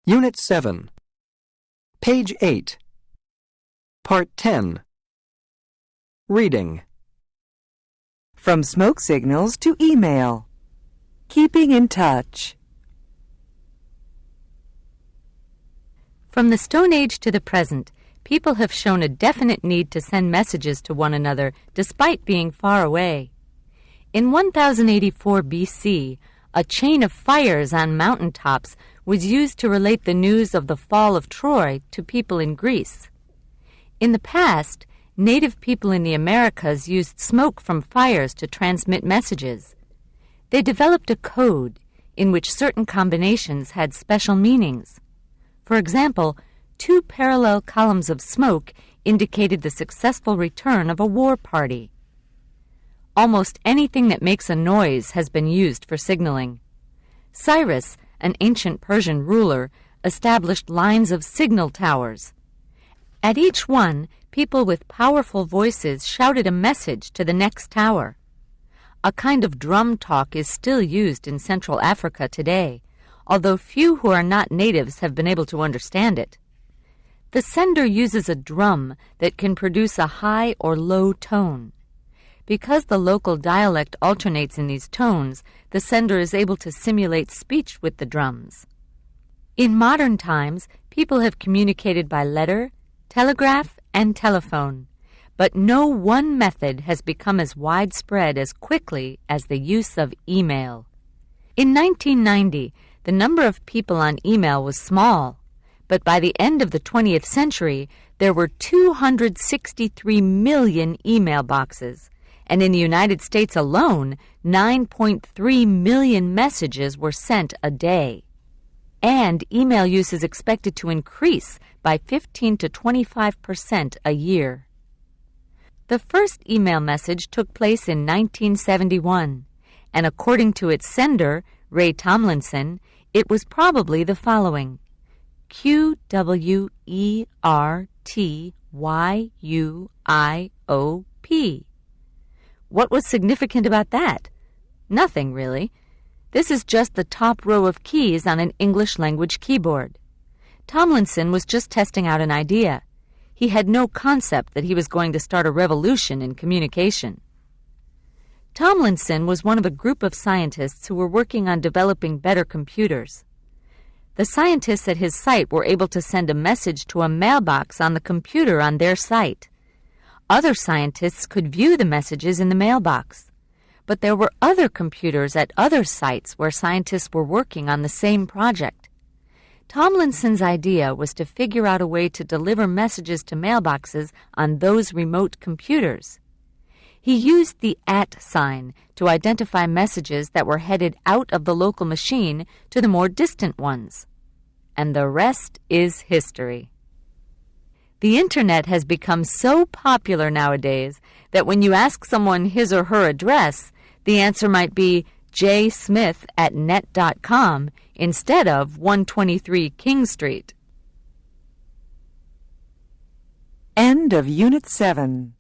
Unit 7. Page 8. Part 10. Reading. From smoke signals to email. Keeping in touch. From the Stone Age to the present, people have shown a definite need to send messages to one another despite being far away. In 1084 BC, a chain of fires on mountaintops was used to relate the news of the fall of Troy to people in Greece. In the past, native people in the Americas used smoke from fires to transmit messages. They developed a code in which certain combinations had special meanings. For example, 2 parallel columns of smoke indicated the successful return of a war party. Almost anything that makes a noise has been used for signaling. Cyrus, an ancient Persian ruler, established lines of signal towers. At each one, people with powerful voices shouted a message to the next tower. A kind of drum talk is still used in Central Africa today, although few who are not natives have been able to understand it. The sender uses a drum that can produce a high or low tone. Because the local dialect alternates in these tones, the sender is able to simulate speech with the drums. In modern times, people have communicated by letter, telegraph, and telephone, but no one method has become as widespread as quickly as the use of email. In 1990, the number of people on email was small, but by the end of the 20th century, there were 263 million email boxes, and in the United States alone, 9.3 million messages were sent a day. And email use is expected to increase by 15 to 25% a year. The first email message took place in 1971, and according to its sender, Ray Tomlinson, it was probably the following: QWERTYUIOP. What was significant about that? Nothing, really. This is just the top row of keys on an English-language keyboard. Tomlinson was just testing out an idea. He had no concept that he was going to start a revolution in communication. Tomlinson was one of a group of scientists who were working on developing better computers. The scientists at his site were able to send a message to a mailbox on the computer on their site. Other scientists could view the messages in the mailbox. But there were other computers at other sites where scientists were working on the same project. Tomlinson's idea was to figure out a way to deliver messages to mailboxes on those remote computers. He used the @ sign to identify messages that were headed out of the local machine to the more distant ones. And the rest is history. The Internet has become so popular nowadays that when you ask someone his or her address, the answer might be jsmith@net.com instead of 123 King Street. End of Unit 7.